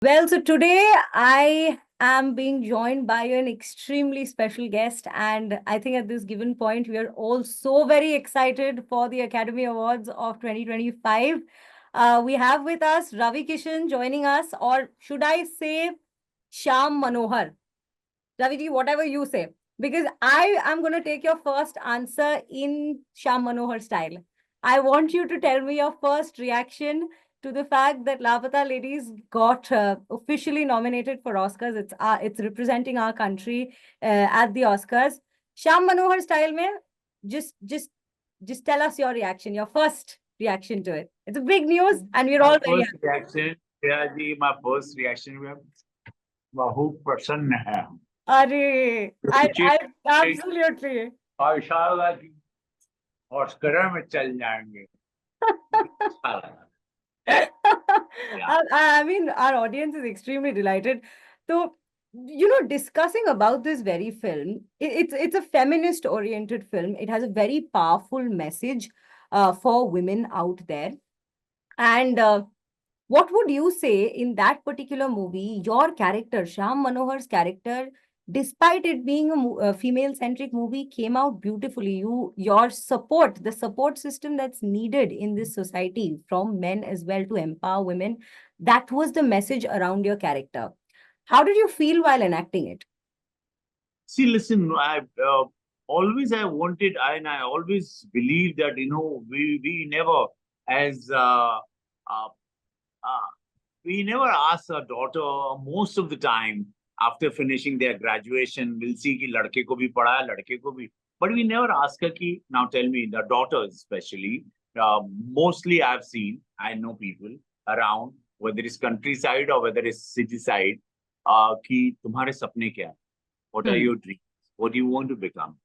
Well, so today I am being joined by an extremely special guest, and I think at this given point, we are all so very excited for the Academy Awards of 2025. We have with us Ravi Kishan joining us, or should I say Shyam Manohar? Raviji, whatever you say, because I am going to take your first answer in Shyam Manohar style. I want you to tell me your first reaction to the fact that Lapata Ladies got officially nominated for Oscars. It's representing our country at the Oscars. Shyam Manohar style, mein, just just just tell us your reaction, your first reaction to it. It's a big news, and we're My all very first happy. reaction, yeah, my first reaction was बहुत प्रसन्न है हम I absolutely. और इंशाल्लाह कि Oscar में चल जाएंगे इंशाल्लाह yeah I mean, our audience is extremely delighted. So, discussing about this very film, it's a feminist-oriented film. It has a very powerful message for women out there. And what would you say in that particular movie, your character, Shyam Manohar's character, despite it being a female-centric movie, came out beautifully. Your support, the support system that's needed in this society from men as well to empower women, that was the message around your character. How did you feel while enacting it? see listen I always I wanted and I always believed that we never as uh, uh, we never ask our daughter most of the time after finishing their graduation we'll see कि लड़के को भी पढ़ा है लड़के को भी but we never ask her कि now tell me the daughters especially mostly I've seen I know people around whether it's countryside or whether it's city side कि तुम्हारे सपने क्या है what are your dreams what do you want to become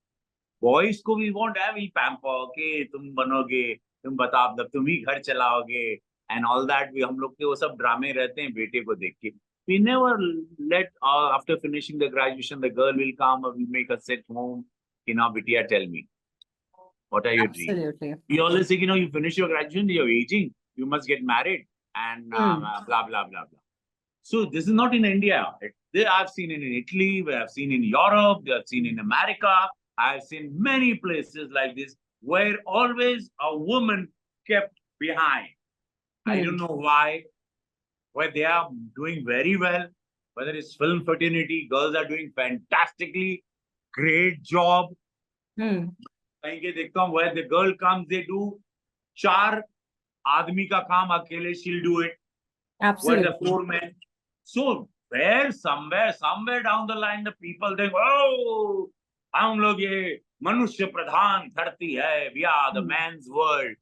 boys को भी want है will pamper के तुम बनोगे तुम बता मतलब तुम ही घर चलाओगे एंड ऑल दैट भी हम लोग के वो सब ड्रामे रहते हैं बेटे को देख के we never let after finishing the graduation the girl will come or we make her sit home now bitia tell me what are your dreams Absolutely. we always say you finish your graduation you're aging you must get married and blah blah blah blah so this is not in India. I've seen it in Italy, I've seen in Europe, I've seen in America. I've seen many places like this where always a woman kept behind. I don't know why. Where they are doing very well. Whether it's film fraternity, girls are doing fantastically great job. कहीं के देखता हूँ where the girl comes, they do 4 आदमी का काम अकेले, she'll do it. Absolutely. Where the 4 men. So where somewhere down the line the people think, oh, हम लोग ये मनुष्य प्रधान धरती है, we are the man's world.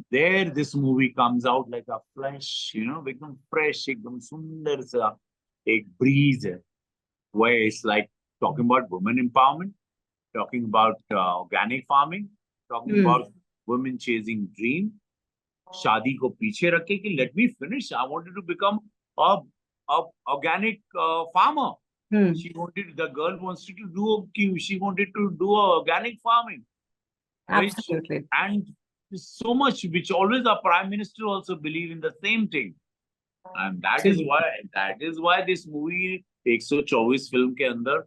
There this movie comes out like a flesh, become fresh, एकदम सुंदर सा एक breeze है, where it's like talking about women empowerment, talking about organic farming, talking about women chasing dream, शादी को पीछे रखे कि let me finish. I wanted to become a organic farmer. The girl wanted to do. She wanted to do organic farming. Absolutely. And so much, which always our prime minister also believe in the same thing. And that is why this movie 124 film के अंदर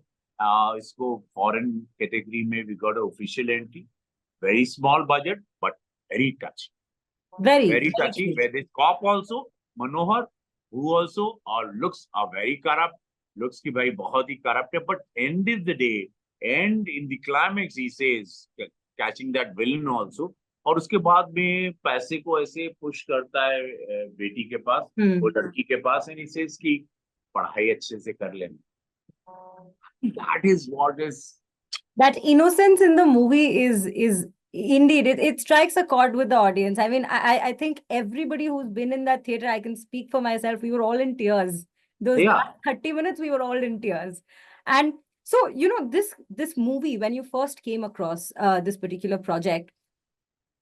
इसको foreign category में we got an official entry. Very small budget, but very touching. Very touchy. Where this cop also, Manohar, who also looks are very corrupt, looks ki bhai bahut hi corrupt hai, but end of the day, and in the climax he says, catching that villain also, और उसके बाद में पैसे को ऐसे push करता है बेटी के पास, वो लड़की के पास, and he says कि पढ़ाई अच्छे से कर लेना. That is what is. That innocence in the movie is indeed it strikes a chord with the audience. I mean, I think everybody who's been in that theater, I can speak for myself, we were all in tears. Those last 30 minutes, we were all in tears. And so, this movie, when you first came across this particular project,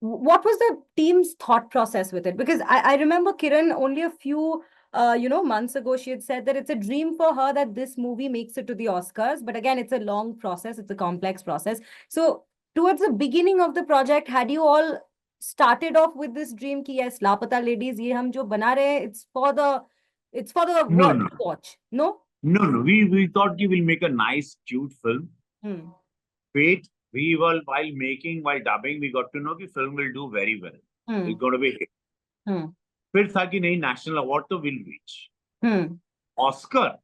what was the team's thought process with it? Because I remember Kiran only a few months ago, she had said that it's a dream for her that this movie makes it to the Oscars. But again, it's a long process. It's a complex process. So towards the beginning of the project, had you all started off with this dream कि yes, लापता ladies ये हम जो बना रहे हैं, it's for the No, world no, to watch. No? no. We thought we will make a nice, cute film. Hmm. Wait, we were while dubbing, we got to know the film will do very well. Hmm. It's going to be hit. Hmm. फिर था कि नहीं national award तो will reach. Hmm. Oscar,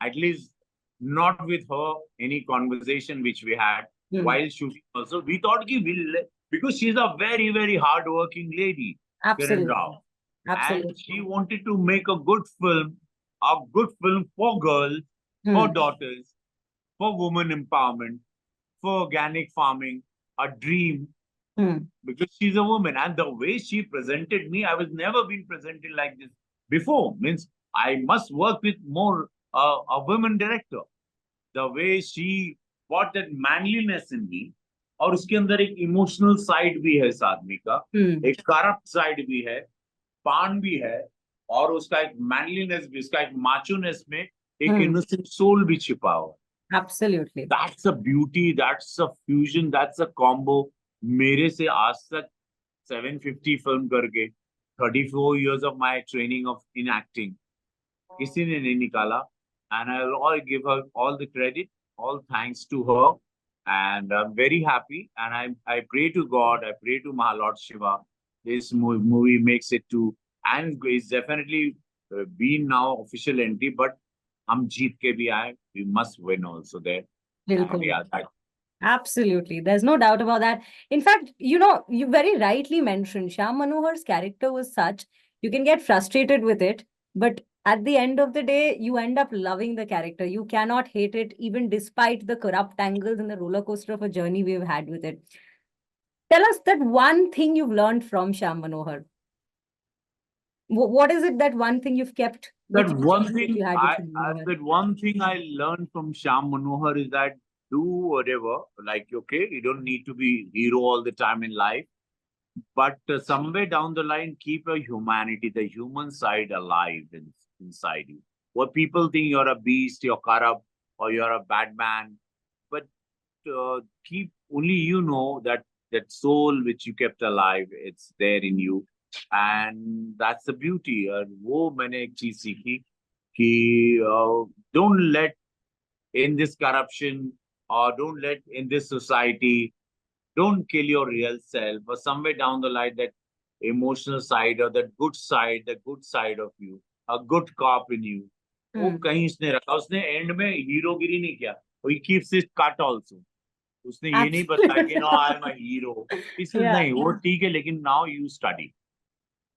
at least not with her, any conversation which we had Hmm. while shooting also, we thought ki will, because she's a very, very hard-working lady, Kiran Absolutely. Rao. And Absolutely. she wanted to make a good film for girls, for Hmm. daughters, for women empowerment, for organic farming, a dream, Hmm. because she's a woman. And the way she presented me, I was never been presented like this before. Means I must work with more a women director. The way she brought that manliness in me, और उसके अंदर एक emotional side भी है इस आदमी का, Hmm. एक करप्ट साइड भी है, पान भी है, और उसका एक मैनलीनेस भी, उसका एक माचोनेस में एक Hmm. इनोसेंट सोल भी छिपा हुआ है. Absolutely. That's a beauty, that's a fusion, that's a combo. मेरे से आज तक 750 फिल्म करके 34 years of my training of in acting किसी ने नहीं निकाला. And I'll all give her all the credit, all thanks to her. And I'm very happy. And I pray to God, I pray to Mahalord Shiva. This movie makes it to, and it's definitely been now official entry, but हम जीत के भी आए. We must win also there. And बिल्कुल. yeah, Absolutely. There's no doubt about that. In fact, you very rightly mentioned Shyam Manohar's character was such, you can get frustrated with it, but at the end of the day, you end up loving the character. You cannot hate it, even despite the corrupt angles and the roller coaster of a journey we've had with it. Tell us that one thing you've learned from Shyam Manohar. What is it, that one thing you've kept with that you one that thing you had with Shyam Manohar? that one thing I learned from Shyam Manohar is that do whatever, like, okay, you don't need to be hero all the time in life, but somewhere down the line, keep a humanity, the human side alive inside you. What people think you're a beast, you're corrupt, or you're a bad man, but keep only you know that soul which you kept alive, it's there in you, and that's the beauty. And वो मैंने एक चीज सीखी कि don't let in this corruption, or don't let in this society, don't kill your real self, but somewhere down the line, that emotional side or that good side, the good side of you, a good cop in you, वो कहीं इसने रखा. उसने and में हीरोगिरी नहीं किया. He keeps it cut also. उसने ये नहीं बताया कि no I am a hero. This is नहीं, वो ठीक है, लेकिन now you study.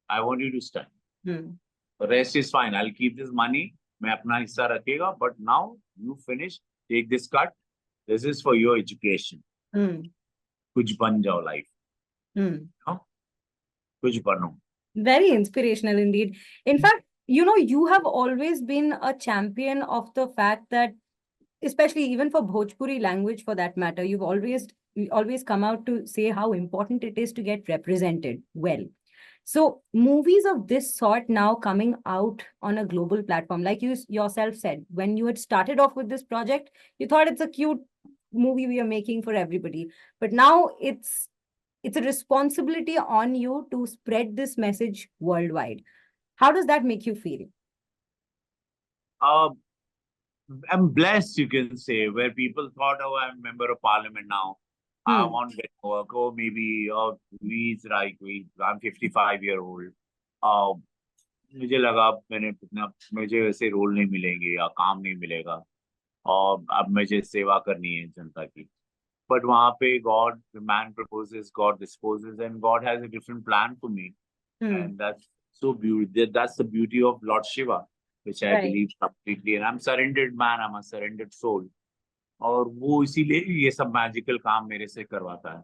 I want you to study. The rest is fine. I'll keep this money. मैं अपना हिस्सा रखेगा. But now you finish. Take this cut. This is for your education. कुछ बन जाओ life. कुछ बनो. Very inspirational indeed. In fact, you have always been a champion of the fact that, especially even for Bhojpuri language for that matter, you always come out to say how important it is to get represented well. So movies of this sort now coming out on a global platform, like you yourself said, when you had started off with this project, you thought it's a cute movie we are making for everybody. But now it's a responsibility on you to spread this message worldwide. How does that make you feel? I'm blessed, you can say, where people thought, oh, I'm a member of parliament now. I want to get work. Oh, maybe he's right. I'm 55-year-old. मुझे लगा मुझे वैसे role नहीं मिलेंगे या काम नहीं मिलेगा, और अब मुझे सेवा करनी है जनता की. But वहाँ पे God, the man proposes, God disposes, and God has a different plan for me. And that's so beautiful. That's the beauty of Lord Shiva, which I believe completely. And I'm surrendered man. I'm a surrendered soul. और वो इसीलिए ये सब magical काम मेरे से करवाता है.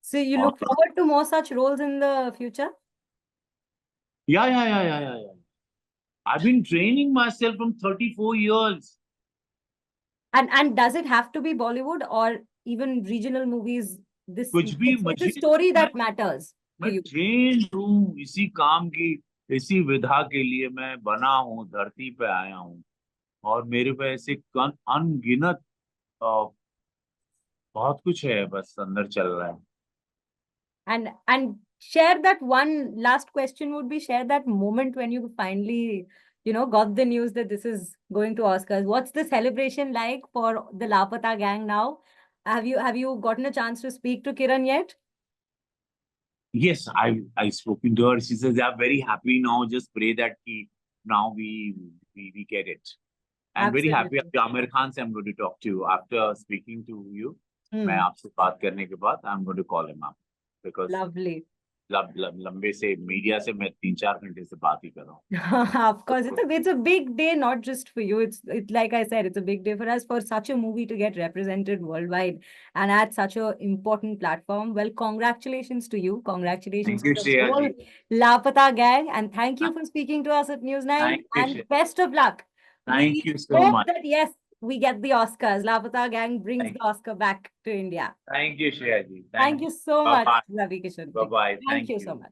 So you look forward to more such roles in the future? Yeah. I've been training myself from 34 years. And does it have to be Bollywood or even regional movies? कुछ भी It's a story that matters to मैं you. Train हूँ इसी काम की, इसी विधा के लिए मैं बना हूँ, धरती पे आया हूँ, और मेरे पे ऐसे अनगिनत बहुत कुछ है, बस अंदर चल रहा है. And share that one last question would be, share that moment when you finally, got the news that this is going to Oscars. What's the celebration like for the Lapata gang now? Have you gotten a chance to speak to Kiran yet? Yes, I spoken to her. She says they are very happy now. Just pray that now we get it. I'm very happy. Absolutely. Amir Khan से I'm going to talk to you after speaking to you. मैं Hmm. आपसे बात करने के बाद I'm going to call him up because Lovely. लंबे से media से मैं 3-4 घंटे से बात ही कर रहा हूँ. Of course, it's a big day, not just for you. It's like I said, it's a big day for us, for such a movie to get represented worldwide and at such a important platform. Well, congratulations to you. Congratulations Thank you, to the Shreya whole ji. Lapata gang, and thank you for speaking to us at News 9. Thank you, And Shreya. best of luck. Thank We you so hope much. that yes, we get the Oscars. Lapata gang brings Thank the Oscar back to India. Thank you, Shreya ji. Thank you so Bye much, bye. Ravi Kishan. Bye bye. Thank you so much.